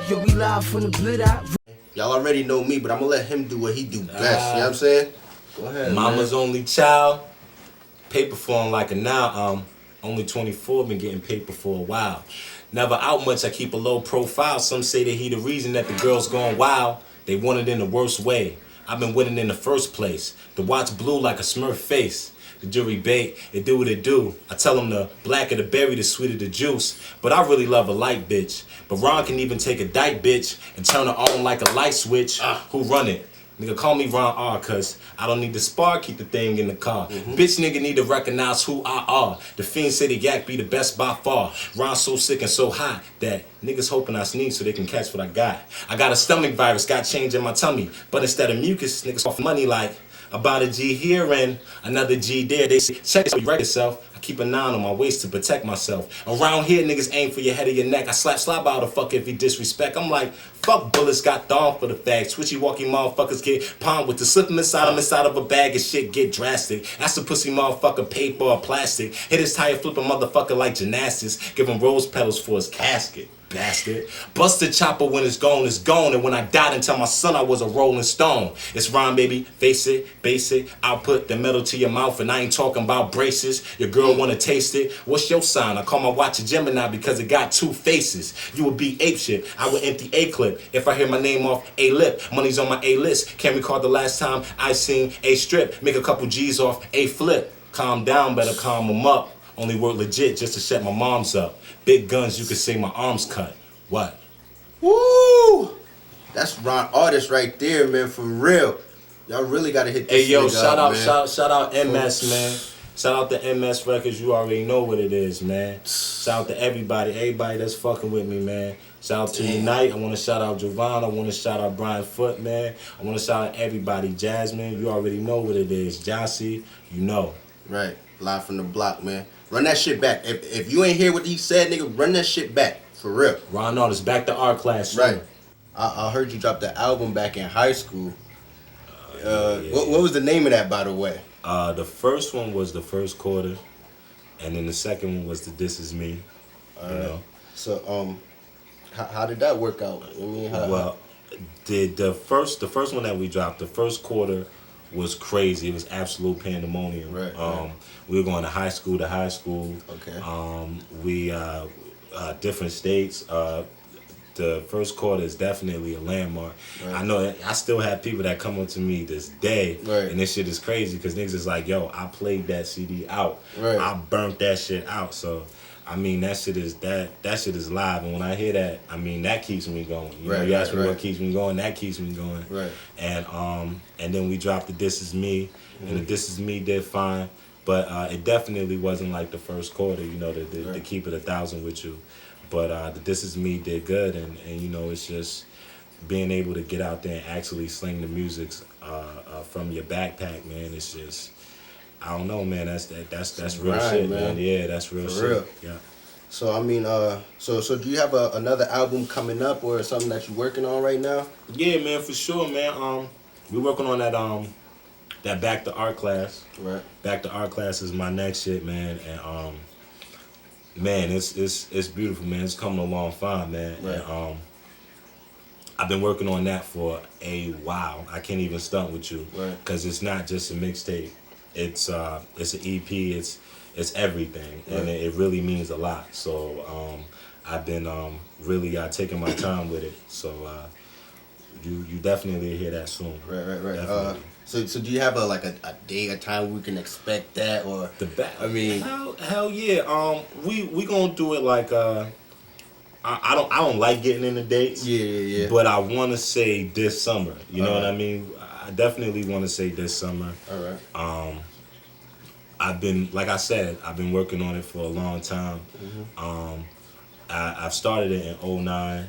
Yo, we live from the blit out. Y'all already know me, but I'm gonna let him do what he do best. You know what I'm saying? Go ahead. Mama's man. only child. Paper falling like a now. Only 24, been getting paper for a while. Never out much, I keep a low profile. Some say that he the reason that the girls going wild. They want it in the worst way. I've been winning in the first place. The watch blue like a Smurf face. The jury bait, it do what it do. I tell them the blacker the berry, the sweeter the juice. But I really love a light bitch. But Ron can even take a dyke bitch and turn her on like a light switch. Who run it? Nigga, call me Ron R, cause I don't need the spark, keep the thing in the car. Bitch nigga need to recognize who I are. The Fiend say the yak be the best by far. Ron so sick and so hot that niggas hoping I sneeze so they can catch what I got. I got a stomach virus, got change in my tummy. But instead of mucus, niggas off money like about a G here and another G there. They say, check it, you right yourself. I keep a 9 on my waist to protect myself. Around here, niggas aim for your head or your neck. I slap out a fuck if he disrespect. I'm like, fuck bullets, got thorn for the fags. Twitchy walking motherfuckers get palmed with the slip them inside of a bag and shit get drastic. That's the pussy motherfucker paper or plastic. Hit his tire, flip a motherfucker like gymnastics. Give him rose petals for his casket. Bastard. Bust the chopper when it's gone, it's gone. And when I died and tell my son I was a rolling stone. It's rhyme, baby. Face it, basic. I'll put the metal to your mouth and I ain't talking about braces. Your girl wanna taste it. What's your sign? I call my watch a Gemini because it got 2 faces. You would be apeshit. I would empty a clip if I hear my name off a lip. Money's on my A list. Can't recall the last time I seen a strip. Make a couple G's off a flip. Calm down, better calm them up. Only work legit just to shut my mom's up. Big guns, you could say my arms cut. What? Woo! That's Ron Artist right there, man. For real. Y'all really gotta hit this. Hey yo, shout out, shout out MS, man. Shout out to MS Records. You already know what it is, man. Shout out to everybody that's fucking with me, man. Shout out to Unite. I want to shout out Javon. I want to shout out Brian Foot, man. I want to shout out everybody. Jasmine, you already know what it is. Jossie, you know. Right. Live from the block, man. Run that shit back. If you ain't hear what he said, nigga, run that shit back. For real. Ron Artist, back to art class. Soon. Right. I heard you drop the album back in high school. What was the name of that, by the way? The first one was The First Quarter, and then the second one was the This Is Me. You know. So how did that work out? I mean, Well, the first one that we dropped, The First Quarter, was crazy. It was absolute pandemonium. Right. We were going to high school. Okay. We different states. The First Quarter is definitely a landmark. Right. I know I still have people that come up to me this day, right. and this shit is crazy because niggas is like, yo, I played that CD out. Right. I burnt that shit out. So I mean, that shit is live, and when I hear that, I mean, that keeps me going. You know, you ask me what keeps me going, that keeps me going. Right. And then we dropped the This Is Me, and the This Is Me did fine, but it definitely wasn't like The First Quarter, you know, to keep it 1,000 with you. But the This Is Me did good, and you know, it's just being able to get out there and actually sling the music from your backpack, man. It's just, I don't know, man. That's real shit, man. Yeah, that's real shit. Real. Yeah. So I mean, so do you have another album coming up or something that you're working on right now? Yeah, man, for sure, man. We're working on that Back to Art Class. Right. Back to Art Class is my next shit, man, and man, it's beautiful, man. It's coming along fine, man. Right. And I've been working on that for a while. I can't even stunt with you, because it's not just a mixtape. It's an EP. It's everything, and it really means a lot. So I've been really taking my time with it. So you definitely hear that soon. Right. So do you have a day, a time we can expect that, or the back? I mean, hell yeah. We gonna do it like I don't like getting into dates. Yeah. But I want to say this summer. You know what I mean? I definitely want to say this summer. All right. I've been, like I said, I've been working on it for a long time. I've started it in 2009,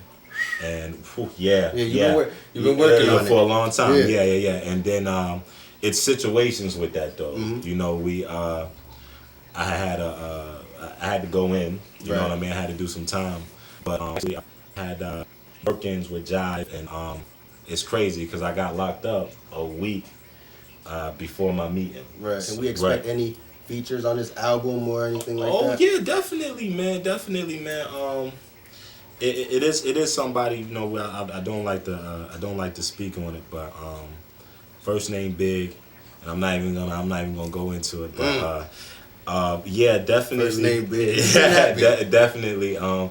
and you've been working on it for a long time. Yeah. And then it's situations with that though. You know, I had to go in. You know what I mean? I had to do some time, but I had work-ins with Jive, and it's crazy because I got locked up a week before my meeting. Right. Can we expect any features on this album or anything like that? Oh yeah, definitely, man. It is somebody, you know. I don't like to speak on it, but first name Big, and I'm not even gonna go into it, but yeah, definitely. First name Big. Yeah, definitely. I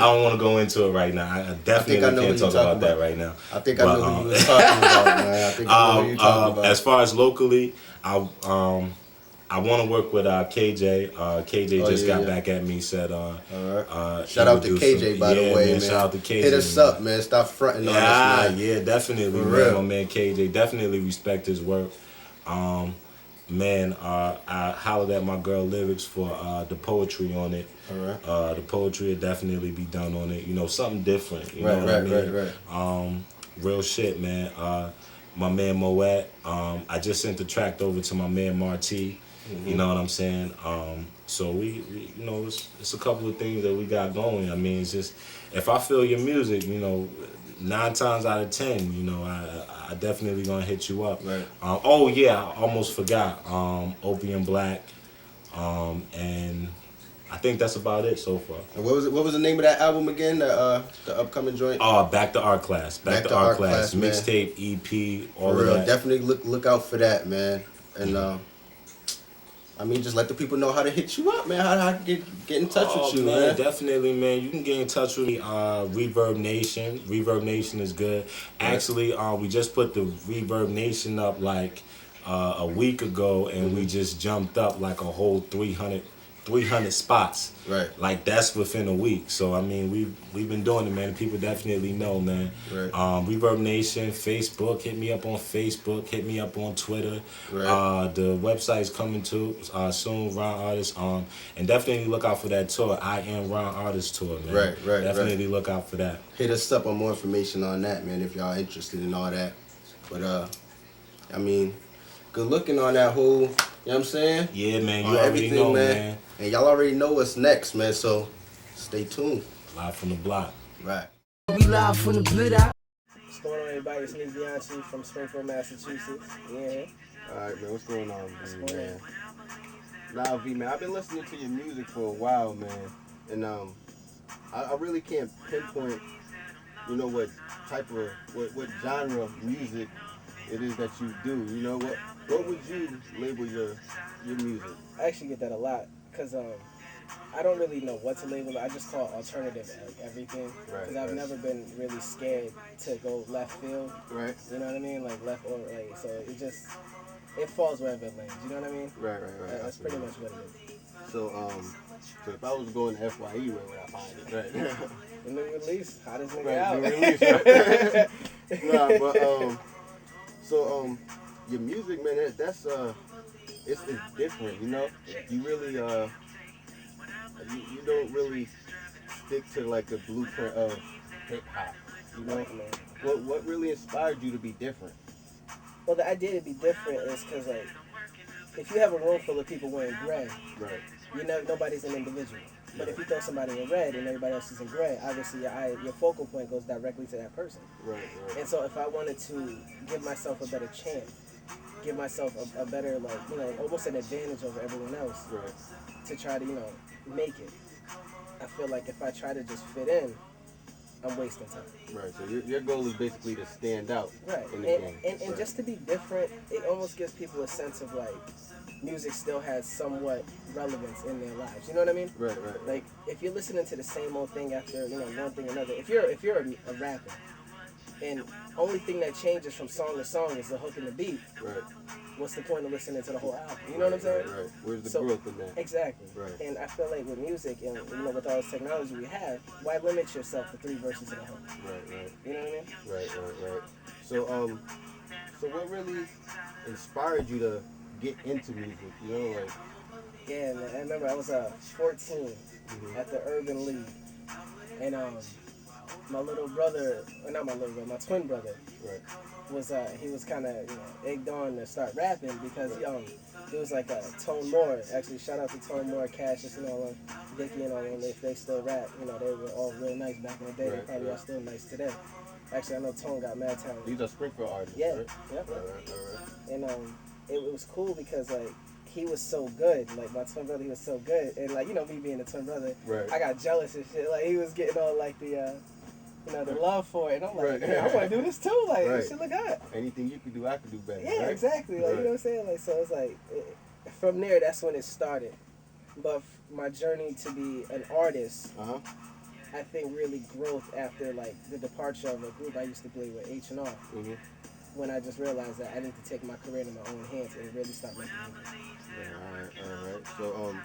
don't want to go into it right now. I definitely can't talk about that right now. I think I know who you were talking about, man. I think I know who you're talking about. As far as locally, I want to work with KJ. KJ just got back at me. Said, all right. Shout out to KJ, by the way, man. Shout out to KJ. Hit us up, man. Stop fronting on us, man. Yeah, definitely, man. My man KJ, definitely respect his work. Man, I hollered at my girl Lyrics for the poetry on it. All right. The poetry will definitely be done on it. You know, something different. You Right, know what I mean? right. Real shit, man. My man Moet. I just sent the track over to my man Marty. Mm-hmm. You know what I'm saying? So we you know, it's a couple of things that we got going. I mean, it's just if I feel your music, you know, 9 times out of 10, you know, I definitely gonna hit you up. Right. Oh yeah, I almost forgot. Opium Black, and I think that's about it so far. And what was the name of that album again? The upcoming joint. Back to Art Class. Back to Art Class. Mixtape, EP, all for of real. that. Definitely look out for that, man. And I mean, just let the people know how to hit you up, man. How to get in touch with you, man. Definitely, man. You can get in touch with me. Reverb Nation. Reverb Nation is good. Actually, we just put the Reverb Nation up like a week ago, and we just jumped up like a whole 300 spots. Right. Like that's within a week. So I mean, we've been doing it, man. People definitely know, man. Right. Reverb Nation, Facebook. Hit me up on Facebook. Hit me up on Twitter. Right. The website's coming to soon. Ron Artist. And definitely look out for that tour. I Am Ron Artist tour, man. Right. Definitely look out for that. Hit us up on more information on that, man, if y'all interested in all that. But I mean, good looking on that whole. You know what I'm saying? Yeah, man. You on already know, man. And y'all already know what's next, man, so stay tuned. Live from the block. Right. We live from the blood out. What's going on, everybody? It's me, VIANCHI from Springfield, Massachusetts. Yeah. Alright, man, what's going on, V, man? Nah, V, man, I've been listening to your music for a while, man. And I really can't pinpoint, you know, what type of, what genre of music it is that you do. You know, what would you label your music? I actually get that a lot because I don't really know what to label it. I just call alternative everything because I've never been really scared to go left field. Right. You know what I mean? Like left or right. So it falls wherever it lands. You know what I mean? Right. That's pretty much what it is. So if I was going to FYE, where would I find it? Right. The new release, hottest nigga Right, out. new release, right? Nah, but so your music, man, that's it's different, you know. You really you don't really stick to like the blueprint of hip hop, you know. What really inspired you to be different? Well, the idea to be different is because like if you have a room full of people wearing gray, Right. you know nobody's an individual. But if you throw somebody in red and everybody else is in gray, obviously your focal point goes directly to that person. Right. And so if I wanted to give myself a better chance, give myself a better, like, you know, almost an advantage over everyone else, Right. to try to, you know, make it, I feel like if I try to just fit in, I'm wasting time. Right. So your goal is basically to stand out. Right. In the game. And just to be different, it almost gives people a sense of like, music still has somewhat relevance in their lives. You know what I mean? Right. Like if you're listening to the same old thing after, you know, one thing or another. If you're a rapper, and only thing that changes from song to song is the hook and the beat. Right. What's the point of listening to the whole album? You know what I'm saying? Right. Where's the growth in that? Exactly. Right. And I feel like with music and, you know, with all this technology we have, why limit yourself to 3 verses in a hook? Right. You know what I mean? Right. So what really inspired you to get into music? You know, like. Yeah, man. I remember I was 14 at the Urban League, and my little brother, not my little brother, my twin brother, was he was kind of, you know, egged on to start rapping because it was like Tone Moore. Actually, shout out to Tone Moore, Cassius, and all them, Dickie and all them. If they still rap, you know, they were all real nice back in the day. They probably are still nice today. Actually, I know Tone got mad talent. These are Springfield artists, Yeah, right? yep. Right. And it was cool because like he was so good. Like my twin brother, he was so good, and like, you know, me being a twin brother, Right. I got jealous and shit. Like he was getting all like the, you know, the love for it. And I'm like, Right. yeah, I want to do this too. Like Right. this shit look good. Anything you could do, I could do better. Yeah, right? exactly. Like, you know what I'm saying? Like, so it's like, from there, that's when it started. But my journey to be an artist, I think really growth after like the departure of a group I used to play with, H&R. Mm-hmm. When I just realized that I need to take my career in my own hands and really start making music. Yeah, all right.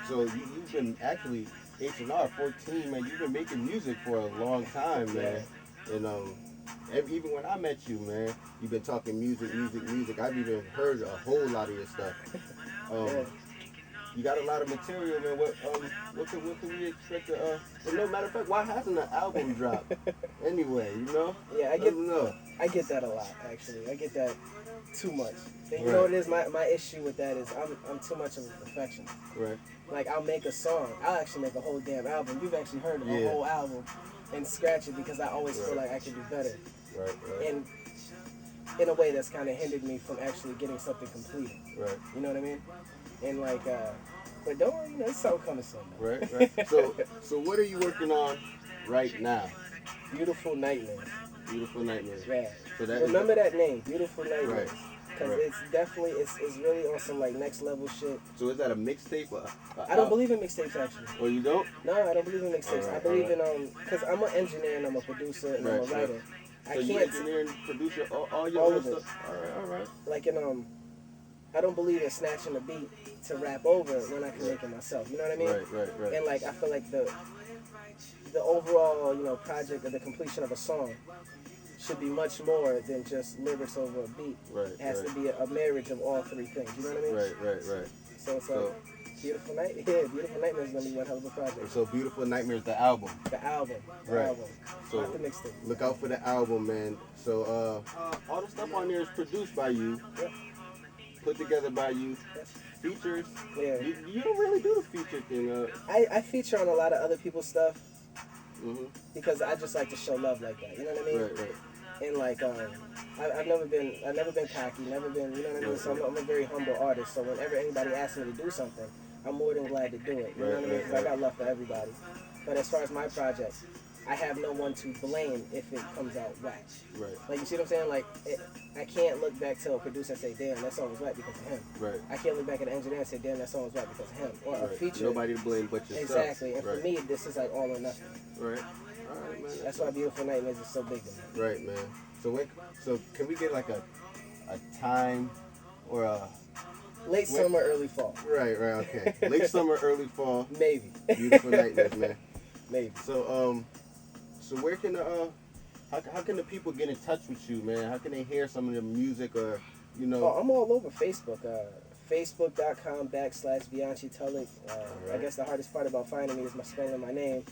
So you've been actually H&R 14, man. You've been making music for a long time, man. And even when I met you, man, you've been talking music. I've even heard a whole lot of your stuff. You got a lot of material, man. What can we expect to? But no matter of fact, why hasn't an album dropped? Anyway, you know. Yeah, I get that a lot, actually. I get that too much. And you know what it is? My issue with that is I'm too much of a perfectionist. Right. Like, I'll make a song. I'll actually make a whole damn album. You've actually heard of a whole album and scratch it because I always feel like I can do better. Right. And in a way that's kind of hindered me from actually getting something completed. Right. You know what I mean? And like, but don't worry, you know, it's something coming soon. Right. So what are you working on right now? Beautiful Nightmares. Beautiful Nightmares. Yeah. So remember that name, Beautiful Nightmares. Right. Because it's definitely, it's really on some like next level shit. So is that a mixtape? I don't believe in mixtapes actually. Oh, you don't? No, I don't believe in mixtapes. I believe in, because I'm an engineer and I'm a producer and I'm a writer. So you engineer and producer all your own stuff? All right. Like I don't believe in snatching a beat to rap over when I can make it myself. You know what I mean? Right. And like I feel like the overall, you know, project or the completion of a song should be much more than just lyrics over a beat. Right. It has to be a marriage of all three things. You know what I mean? Right. So it's like Beautiful Nightmares is gonna be one hell of a project. So Beautiful Nightmares, the album. The album. So not the mixtape. Look out for the album, man. So all the stuff on there is produced by you. Yep. Put together by you. Yes. Features. Yeah. You don't really do the feature thing. I feature on a lot of other people's stuff. Mm-hmm. Because I just like to show love like that. You know what I mean? Right. And like I've never been cocky, never been, you know what I mean? So I'm a very humble artist. So whenever anybody asks me to do something, I'm more than glad to do it. You know what I mean? Because I got love for everybody. But as far as my project, I have no one to blame if it comes out whack. Right. Like, you see what I'm saying? Like, I can't look back to a producer and say, damn, that song was whack because of him. Right. I can't look back at an engineer and say, damn, that song was whack because of him. Or a feature. Nobody to blame but yourself. Exactly. And for me, this is like all or nothing. Right. All right, man. That's why Beautiful Nightmares is so big to me. Right, man. So can we get like a time or a late summer, early fall? Right. Okay. Late summer, early fall. Maybe. Beautiful Nightmares, man. Maybe. So where can how can the people get in touch with you, man? How can they hear some of the music or, you know? Oh, I'm all over Facebook. Facebook.com/VIANCHI TULLOCH. I guess the hardest part about finding me is my spelling of my name.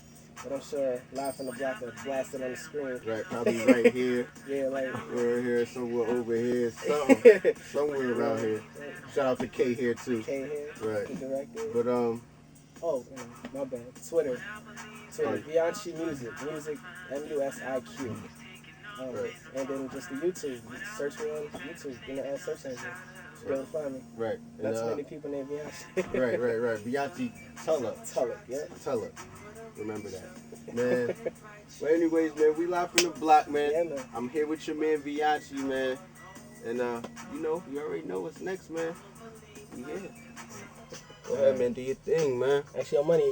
But I'm sure Live from the Block will blast it on the screen. Right, probably right here. Yeah, like right here, somewhere over here, somewhere around here. Shout out to K.HAIR too. K.HAIR, right. The director. But my bad. Twitter, VIANCHI Music MUSIQ. Right. And then just the YouTube. Search me on YouTube in the search engine. You'll be able to find me. Right. Not too many people named VIANCHI. Right. VIANCHI Tulloch, yeah. Tulloch. Remember that, man. Well, anyways, man, we live from the block, man. Yeah, man. I'm here with your man VIANCHI, man, and you already know what's next, man. Yeah. Go ahead, man. Do your thing, man. Actually, Money,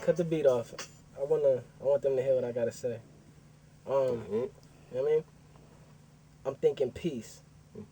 cut the beat off. I want them to hear what I gotta say. You know what I mean? I'm thinking peace.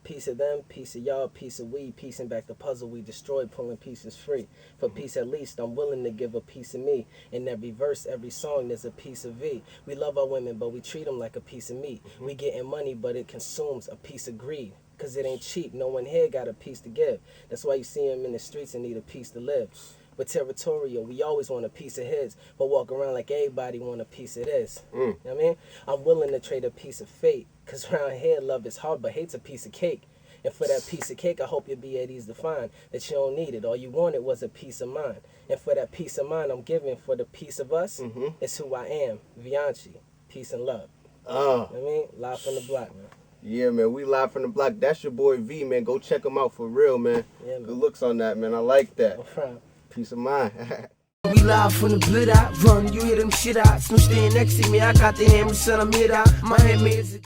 Piece of them, piece of y'all, piece of we, piecing back the puzzle we destroyed, pulling pieces free. For peace at least, I'm willing to give a piece of me. In every verse, every song, there's a piece of V. We love our women, but we treat them like a piece of meat. We getting money, but it consumes a piece of greed. Cause it ain't cheap, no one here got a piece to give. That's why you see him in the streets and need a piece to live. But territorial, we always want a piece of his, but walk around like everybody want a piece of this. You know what I mean? I'm willing to trade a piece of fate, cause around here love is hard, but hate's a piece of cake. And for that piece of cake, I hope you'll be at ease to find that you don't need it. All you wanted was a piece of mind. And for that piece of mind I'm giving for the piece of us, it's who I am, VIANCHI. Peace and love. You know what I mean? Live from the block, man. Yeah, man, we live from the block. That's your boy V, man. Go check him out for real, man. Yeah, man. Good looks on that, man. I like that. No problem. Peace of mind. We live from the blood out. Run, you hear them shit out. No staying next to me. I got the hammer, son, I'm hit out. My handmaids.